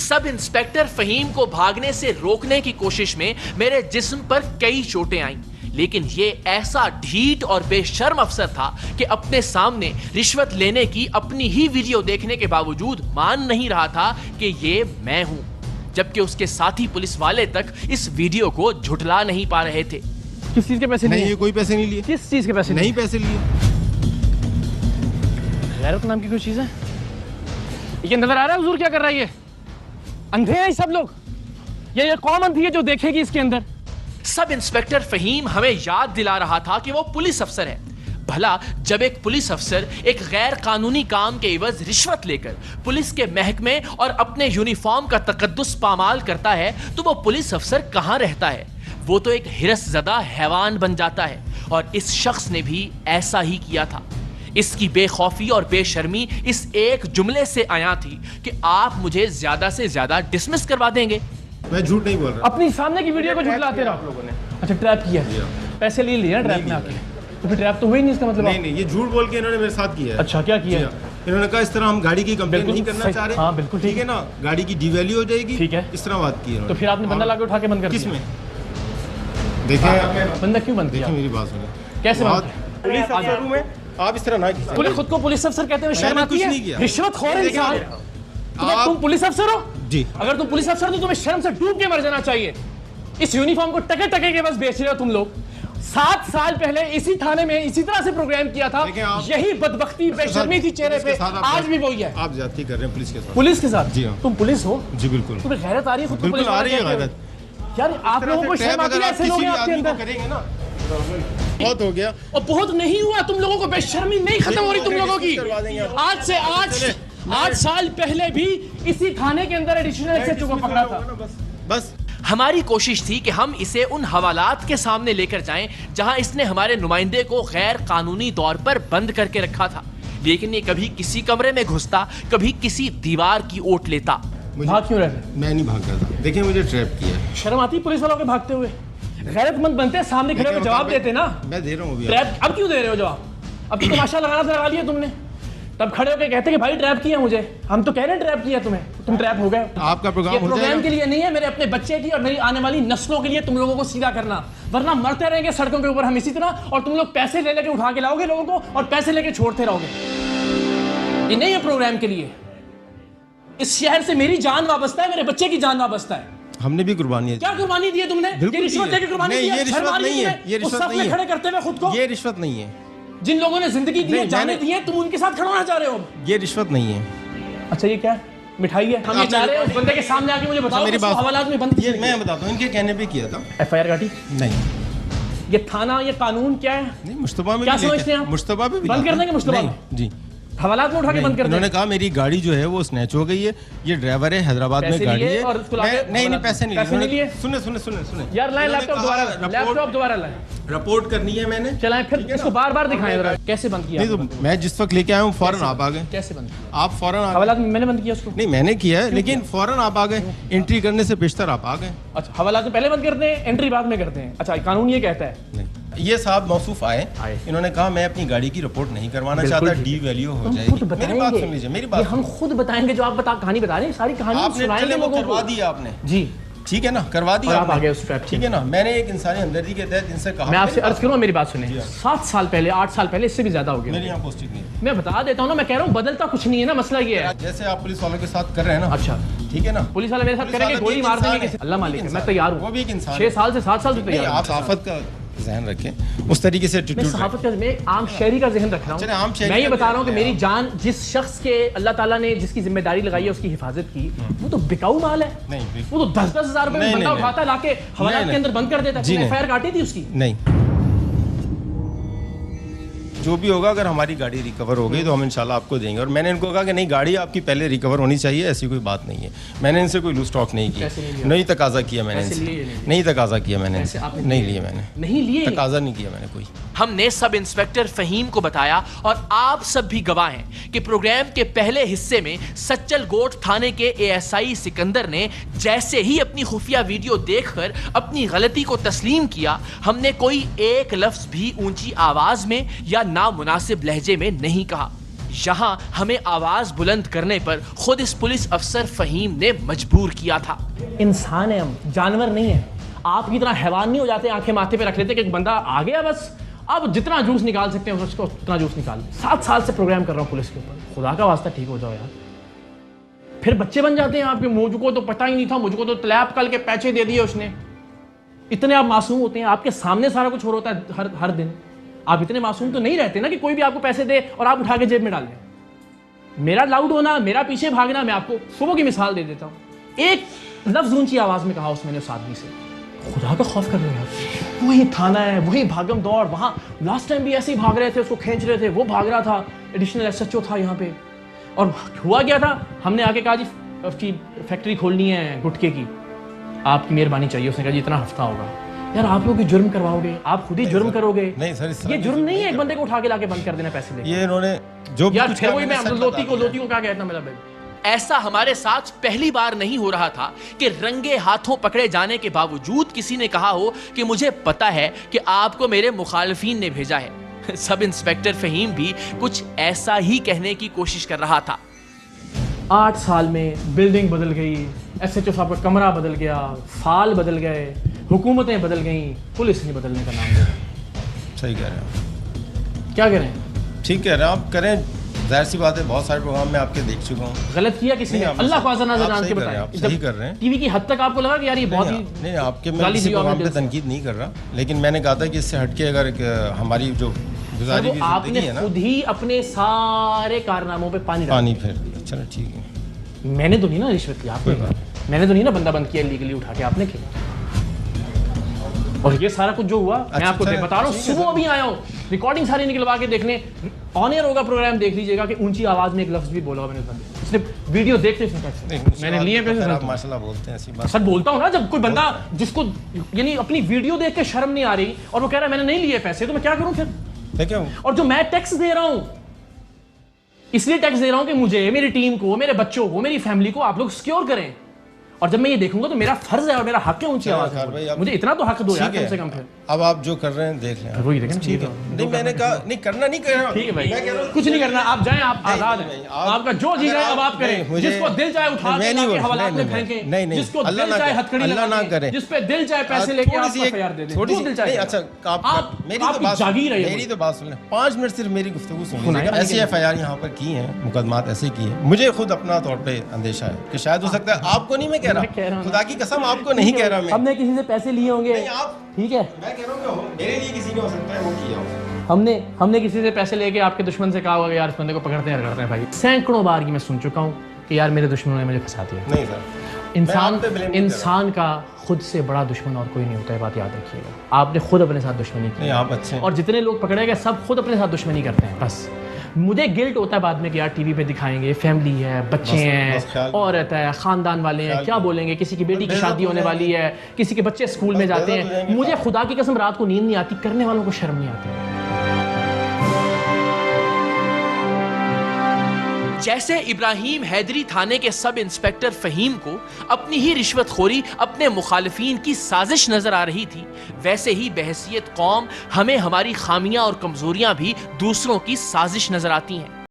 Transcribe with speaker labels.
Speaker 1: Sub inspector Faheem को भागने से रोकने की कोशिश में मेरे जिस्म पर कई चोटें आईं, लेकिन ये ऐसा ढीठ और बेशर्म अफसर था कि अपने सामने रिश्वत लेने की अपनी ही वीडियो देखने के बावजूद मान नहीं रहा था कि ये मैं हूं, जबकि उसके साथी पुलिस वाले तक इस वीडियो को झुठला नहीं पा रहे थे।
Speaker 2: किस चीज के पैसे
Speaker 3: नहीं, कोई पैसे नहीं लिए।
Speaker 2: किस चीज के पैसे
Speaker 3: नहीं पैसे लिए।
Speaker 2: गैरत नाम की कोई चीज है? ये नजर आ रहा है हुजूर क्या कर रहा है? ये अंधे हैं सब लोग, ये कौन अंधी है जो देखेगी इसके अंदर?
Speaker 1: सब इंस्पेक्टर फहीम हमें याद दिला रहा था कि वो पुलिस अफसर है। भला जब एक पुलिस अफसर एक गैर कानूनी काम के एवज रिश्वत लेकर पुलिस के महकमे और अपने यूनिफॉर्म का तकद्दुस पामाल करता है तो वो पुलिस अफसर कहां रहता है? वो तो एक हिरसज़दा हैवान बन जाता है, और इस शख्स ने भी ऐसा ही किया था। इसकी बेखौफी और बेशर्मी इस एक जुमले से आया थी कि आप मुझे ज्यादा से ज्यादा डिसमिस करवा देंगे।
Speaker 3: मैं झूठ नहीं बोल रहा।
Speaker 2: अपनी सामने की वीडियो को झुठलाते रहो आप लोगों ने। अच्छा, ट्रैप किया, पैसे ले लिए ट्रैप में आके, तो फिर ट्रैप तो हुई नहीं इसका मतलब?
Speaker 3: नहीं, ये झूठ बोल के इन्होंने मेरे साथ किया है।
Speaker 2: अच्छा, क्या किया?
Speaker 3: इन्होंने कहा इस तरह हम गाड़ी की कंप्लेंट नहीं करना चाह रहे।
Speaker 2: हाँ बिल्कुल
Speaker 3: ठीक है ना, गाड़ी की डिवैल्यू हो जाएगी।
Speaker 2: ठीक है,
Speaker 3: इस तरह बात की है।
Speaker 2: तो फिर आपने बंदा लाके उठा के बंद कर दिया?
Speaker 3: किसमें? देखिए
Speaker 2: बंदा क्यों बंद किया?
Speaker 3: मेरी बात सुनिए।
Speaker 2: कैसे बंद?
Speaker 3: पुलिस अफसरों में आप इस तरह ना कीजिए।
Speaker 2: पुलिस खुद को पुलिस अफसर कहते हुए शर्म आती है? रिश्वतखोर इंसान, तुम पुलिस अफसर हो
Speaker 3: जी।
Speaker 2: अगर तुम पुलिस अफसर हो तो तुम्हें शर्म से डूब के मर जाना चाहिए। इस यूनिफॉर्म को टके टके के बस बेच रहे हो तुम लोग। 7 साल पहले इसी थाने में इसी तरह से प्रोग्राम किया था, यही बदबख्ती बेशर्मी थी चेहरे पे, आज भी वही है।
Speaker 3: आप ज्यादती कर रहे हैं पुलिस के साथ।
Speaker 2: पुलिस के साथ?
Speaker 3: जी हाँ।
Speaker 2: तुम पुलिस हो?
Speaker 3: जी बिल्कुल।
Speaker 2: तुम्हें गैरत आ रही है? खुद को
Speaker 3: बिल्कुल आ रही है गैरत।
Speaker 2: यार आप लोगों को शर्म आती है? ऐसे लोग हैं आपके अंदर?
Speaker 3: करेंगे ना, बहुत हो गया।
Speaker 2: और बहुत नहीं हुआ, तुम लोगों को बेशर्मी नहीं खत्म हो रही तुम लोगों की। आज से 8 साल पहले भी इसी थाने के अंदर एडिशनल एसएचओ को पकड़ा था।
Speaker 3: बस
Speaker 1: हमारी कोशिश थी कि हम इसे उन हवालात के सामने लेकर जाएं जहां इसने हमारे नुमाइंदे को गैर कानूनी तौर पर बंद करके रखा था, लेकिन ये कभी किसी कमरे में घुसता, कभी किसी दीवार की ओट लेता।
Speaker 2: भाग क्यों रहे?
Speaker 3: मैं नहीं भाग रहा था। देखिए मुझे ट्रैप किया।
Speaker 2: शर्म आती पुलिस वालों के भागते हुए? गैरतमंद बनते हैं, सामने खड़े होकर जवाब देते ना।
Speaker 3: मैं दे रहा हूँ अभी।
Speaker 2: ट्रैप अब क्यों दे रहे हो जवाब? अब तो तमाशा लगा लिया तुमने। तब खड़े होकर कहते कि भाई ट्रैप किया मुझे, हम तो कह रहे हैं ट्रैप किया तुम्हें, तुम ट्रैप हो गए।
Speaker 3: आपका
Speaker 2: प्रोग्राम के लिए नहीं है, मेरे अपने बच्चे की और मेरी आने वाली नस्लों के लिए तुम लोगों को सीधा करना, वरना मरते रहेंगे सड़कों के ऊपर हम इसी तरह, और तुम लोग पैसे ले लेके उठा के लाओगे लोगों को और पैसे लेके छोड़ते रहोगे। ये नहीं है प्रोग्राम के लिए। इस शहर से मेरी जान वाबस्ता है, मेरे बच्चे की जान वाबस्ता है।
Speaker 3: हमने भी कुर्बानी है।
Speaker 2: क्या कुर्बानी दी है तुमने? ये रिश्वत देके कुर्बानी दी है?
Speaker 3: ये रिश्वत नहीं है, ये रिश्वत नहीं है।
Speaker 2: खड़े करते हुए खुद को,
Speaker 3: ये रिश्वत नहीं है।
Speaker 2: जिन लोगों ने जिंदगी दी है, जाने दी है, तुम उनके साथ खड़ा होना चाह रहे हो?
Speaker 3: ये रिश्वत नहीं है।
Speaker 2: अच्छा, ये क्या है? मिठाई है? हम ये चाह रहे हैं उस बंदे के सामने आके मुझे बताओ
Speaker 3: मेरी बात,
Speaker 2: हवालात में बंद।
Speaker 3: ये मैं बताता हूँ, इनके कहने पे किया था।
Speaker 2: एफआईआर काटी?
Speaker 3: नहीं।
Speaker 2: ये थाना, ये कानून क्या है?
Speaker 3: नहीं, मुश्तबा में
Speaker 2: क्या समझते हैं आप?
Speaker 3: मुश्तबा में भी
Speaker 2: बंद कर देंगे मुश्तबा में?
Speaker 3: जी,
Speaker 2: हवालात में उठा के बंद कर
Speaker 3: उन्होंने कहा मेरी गाड़ी जो है वो स्नैच हो गई है, ये ड्राइवर है, हैदराबाद में गाड़ी है। नहीं पैसे नहीं लिए। सुने
Speaker 2: यार लाए लैपटॉप दोबारा लाए।
Speaker 3: रिपोर्ट करनी है मैंने।
Speaker 2: चलाएं फिर इसको बार कैसे बंद किया?
Speaker 3: नहीं तो मैं जिस वक्त लेके आया हूँ फौरन आप आ गए।
Speaker 2: कैसे बंद?
Speaker 3: आप फौरन
Speaker 2: हवालात में मैंने बंद किया उसको?
Speaker 3: नहीं मैंने किया है, लेकिन फौरन आप आ गए, एंट्री करने से पेशतर आप आ गए।
Speaker 2: अच्छा, हवालात में पहले बंद करते हैं, एंट्री बाद में करते हैं? अच्छा, कानून ये कहता है।
Speaker 3: नहीं, ये साहब मौसूफ आए, इन्होंने कहा मैं अपनी गाड़ी की रिपोर्ट नहीं करवाना चाहता, डी वैल्यू हो जाएगी। मेरी बात सुन लीजिए, मेरी बात।
Speaker 2: हम खुद बताएंगे जो आप कहानी बता रहे हैं, सारी कहानी सुनाएंगे लोगों को।
Speaker 3: करवा दिया आपने
Speaker 2: जी,
Speaker 3: ठीक है ना, करवा दिया
Speaker 2: आप आगे उस ट्रैप।
Speaker 3: ठीक है ना, मैंने एक इंसानी हमदर्दी के तहत इनसे कहा।
Speaker 2: मैं आपसे अर्ज करूँ, मेरी बात सुने। 7 साल पहले, 8 साल पहले, इससे भी ज्यादा हो गया।
Speaker 3: मेरी यहाँ पोस्टिंग नहीं।
Speaker 2: मैं बता देता हूँ ना, मैं कह रहा हूँ बदलता कुछ नहीं है ना, मसला ये है।
Speaker 3: जैसे आप पुलिस वालों के साथ कर रहे हैं ना।
Speaker 2: अच्छा
Speaker 3: ठीक है ना,
Speaker 2: पुलिस वाले मेरे साथ करेंगे, गोली मार देंगे, अल्लाह मालिक है, मैं तैयार हूँ।
Speaker 3: वो भी एक इंसान,
Speaker 2: 6 साल से 7 साल से तैयार।
Speaker 3: आप सहाफत का ज़हन रखें, उस तरीके से
Speaker 2: मैं सहाफत का, मैं आम शहरी का ज़हन रख रहा हूँ। मैं ये बता रहा हूँ कि मेरी जान, जिस शख्स के अल्लाह ताला ने जिसकी जिम्मेदारी लगाई है उसकी हिफाजत की, वो तो बिकाऊ माल है। वो तो 10-10 हज़ार रुपए में बंदा उठाता लाके हवालात के अंदर बंद कर देता। एफआईआर काटी थी उसकी?
Speaker 3: नहीं। जो भी होगा, अगर हमारी गाड़ी रिकवर हो गई तो हम इंशाल्लाह आपको देंगे। और मैंने इनको कहा कि नहीं, गाड़ी आपकी पहले रिकवर होनी चाहिए, ऐसी कोई बात नहीं है। मैंने इनसे कोई लूज स्टॉक नहीं किया, नहीं तकाजा किया मैंने इनसे, नहीं तकाजा किया मैंने, नहीं लिए मैंने,
Speaker 2: नहीं लिए,
Speaker 3: तकाजा नहीं किया मैंने कोई।
Speaker 1: हमने सब इंस्पेक्टर फहीम को बताया, और आप सब भी गवाह हैं कि प्रोग्राम के पहले हिस्से में सच्चल गोट थाने के एएसआई सिकंदर ने जैसे ही अपनी खुफिया वीडियो देखकर अपनी गलती को तस्लीम किया, हमने कोई एक लफ्ज भी ऊंची आवाज में या नामुनासिब लहजे में नहीं कहा। یہاں ہمیں آواز بلند کرنے پر خود اس پولیس افسر فہیم نے مجبور کیا تھا۔
Speaker 2: انسان ہے ہم، جانور نہیں ہیں۔ آپ کی طرح حیوان نہیں ہو جاتے، آنکھیں ماتھے پہ رکھ لیتے کہ ایک بندہ آ گیا بس اب جتنا جوس نکال سکتے ہیں اس کو اتنا جوس نکال لیں۔ 7 سال سے پروگرام کر رہا ہوں پولیس کے اوپر، خدا کا واسطہ ٹھیک ہو جاؤ یار۔ پھر بچے بن جاتے ہیں آپ کے، مجھ کو تو پتہ ہی نہیں تھا، مجھ کو تو طلیب کل کے پیچے دے دیے اس نے۔ اتنے آپ معصوم ہوتے ہیں، آپ کے سامنے سارا کچھ ہو رہا ہوتا ہے ہر دن، آپ اتنے معصوم تو نہیں رہتے نا کہ کوئی بھی آپ کو پیسے دے اور آپ اٹھا کے جیب میں ڈال دیں۔ میرا لاؤڈ ہونا، میرا پیچھے بھاگنا، میں آپ کو صبح کی مثال دے دیتا ہوں، ایک لفظ اونچی آواز میں کہا اس میں نے اس آدمی سے، خدا کا خوف کر رہے ہیں۔ وہی تھانہ ہے، وہی بھاگم دوڑ، وہاں لاسٹ ٹائم بھی ایسے ہی بھاگ رہے تھے، اس کو کھینچ رہے تھے، وہ بھاگ رہا تھا، ایڈیشنل ایس ایچ او تھا یہاں پہ۔ اور ہوا کیا تھا، ہم نے آگے کہا جی فیکٹری کھولنی ہے گٹکے کی، آپ کی مہربانی چاہیے۔ اس نے کہا جی اتنا ہفتہ ہوگا۔ یار آپ لوگ جرم کرواؤ گے، آپ خود ہی جرم کرو گے۔
Speaker 3: نہیں سر،
Speaker 2: یہ جرم نہیں ہے ایک بندے کو اٹھا کے لا کے بند کر دینا پیسے لے۔
Speaker 3: یہ انہوں نے جو
Speaker 2: یار پھر وہی میں لوتی کو کیا کہتا میرا بھائی،
Speaker 1: ایسا ہمارے ساتھ پہلی بار نہیں ہو رہا تھا کہ رنگے ہاتھوں پکڑے جانے کے باوجود کسی نے کہا ہو کہ مجھے پتا ہے کہ آپ کو میرے مخالفین نے بھیجا ہے۔ سب انسپیکٹر فہیم بھی کچھ ایسا ہی کہنے کی کوشش کر رہا تھا۔
Speaker 2: 8 سال میں بلڈنگ بدل گئی، ایس ایچ او صاحب کا کمرہ بدل گیا، فال بدل گئے، حکومتیں بدل گئیں، پولیس نہیں بدلنے کا نام دے۔
Speaker 3: صحیح کہہ رہے ہیں
Speaker 2: کیا کہہ رہے ہیں؟
Speaker 3: ٹھیک کہہ رہے ہیں آپ، کریں، ظاہر سی بات ہے، بہت سارے پروگرام میں آپ کے دیکھ چکا ہوں۔
Speaker 2: غلط کیا کسی نے؟ اللہ کو آزاد نظر جان کے بتائیں،
Speaker 3: آپ صحیح کر رہے ہیں۔
Speaker 2: ٹی وی کی حد تک آپ کو لگا کہ یار یہ بہت ہی
Speaker 3: نہیں، آپ کے میں کسی پروگرام پہ تنقید نہیں کر رہا، لیکن میں نے کہا تھا کہ اس سے ہٹ کے اگر ہماری جو گزاری ہوئی
Speaker 2: آپ نے خود ہی اپنے سارے کارناموں پہ پانی
Speaker 3: پھیر دیا۔ چلو ٹھیک ہے،
Speaker 2: میں نے تو نہیں نا رشوت لی، آپ نے، میں نے تو نہیں نا بندہ بند کیا لیگلی اٹھا کے، آپ نے کیا؟ اور یہ سارا کچھ جو ہوا میں آپ کو بتا رہا ہوں، صبح ابھی آیا ہوں، ریکارڈنگ ساری نکلوا کے دیکھنے، آن ایئر ہوگا پروگرام، دیکھ لیجیے گا کہ اونچی آواز میں ایک لفظ بھی بولا میں نے، اس نے ویڈیو دیکھتے میں نے لیے پیسے۔
Speaker 3: آپ ماشاءاللہ بولتے ہیں ایسی بات۔
Speaker 2: سچ بولتا ہوں نا، جب کوئی بندہ جس کو یعنی اپنی ویڈیو دیکھ کے شرم نہیں آ رہی اور وہ کہہ رہا ہے میں نے نہیں لیے پیسے، تو میں کیا کروں پھر؟ اور جو میں ٹیکس دے رہا ہوں، اس لیے ٹیکس دے رہا ہوں کہ مجھے، میری ٹیم کو، میرے بچوں کو، میری فیملی کو آپ لوگ سیکیور کریں، اور جب میں یہ دیکھوں گا تو میرا فرض ہے اور میرا حق ہے اونچی آواز ہے، مجھے اتنا تو حق دو یار کم سے کم۔ پھر
Speaker 3: اب آپ جو کر رہے ہیں دیکھ لیں،
Speaker 2: وہی دیکھیں،
Speaker 3: ٹھیک ہے۔ نہیں میں نے کہا نہیں کرنا، نہیں کر رہا،
Speaker 2: ٹھیک ہے بھائی، کچھ نہیں کرنا، آپ جائیں، آپ آزاد ہیں، آپ کا جو جی جائے اب آپ کریں، جس کو دل چاہے اٹھا کے لا کے حوالات میں پھینکیں، جس کو دل چاہے ہتھکڑی لگا کے، جس پہ دل چاہے پیسے لے کے آپ کو ایف آئی آر دے دیں،
Speaker 3: تھوڑی سی
Speaker 2: دل چاہے۔
Speaker 3: اچھا آپ میری تو بات سن لیں، 5 منٹ صرف میری گفتگو سن لیں۔ ایسی ایف آئی آر یہاں پر کی ہیں، مقدمات ایسے کیے ہیں، مجھے خود اپنا طور پہ اندیشہ ہے کہ شاید ہو سکتا ہے، آپ کو نہیں میں کہہ رہا، خدا کی قسم آپ کو نہیں کہہ رہا میں،
Speaker 2: ہم نے کسی سے پیسے لیے ہوں گے، ٹھیک ہے،
Speaker 3: میں کہہ رہا ہوں کہ میرے لیے کسی نے ہو سکتا ہے وہ کیا ہو۔
Speaker 2: ہم نے کسی سے پیسے لے کے آپ کے دشمن سے کہا ہوگا یار اس بندے کو پکڑتے ہیں کرتے ہیں بھائی، سینکڑوں بار کی میں سن چکا ہوں کہ یار میرے دشمنوں نے مجھے پھنسا دیا۔
Speaker 3: نہیں سر،
Speaker 2: انسان کا خود سے بڑا دشمن اور کوئی نہیں ہوتا ہے، بات یاد رکھیے گا، آپ نے خود اپنے ساتھ دشمنی کی،
Speaker 3: آپ اچھے،
Speaker 2: اور جتنے لوگ پکڑے گئے سب خود اپنے ساتھ دشمنی کرتے ہیں۔ بس مجھے گلٹ ہوتا ہے بعد میں کہ یار ٹی وی پہ دکھائیں گے، فیملی ہے، بچے ہیں، عورت ہے، خاندان والے ہیں، کیا بولیں گے، کسی کی بیٹی کی شادی ہونے والی ہے، کسی کے بچے اسکول میں جاتے ہیں، مجھے خدا کی قسم رات کو نیند نہیں آتی، کرنے والوں کو شرم نہیں آتی۔
Speaker 1: جیسے ابراہیم حیدری تھانے کے سب انسپیکٹر فہیم کو اپنی ہی رشوت خوری اپنے مخالفین کی سازش نظر آ رہی تھی، ویسے ہی بحیثیت قوم ہمیں ہماری خامیاں اور کمزوریاں بھی دوسروں کی سازش نظر آتی ہیں۔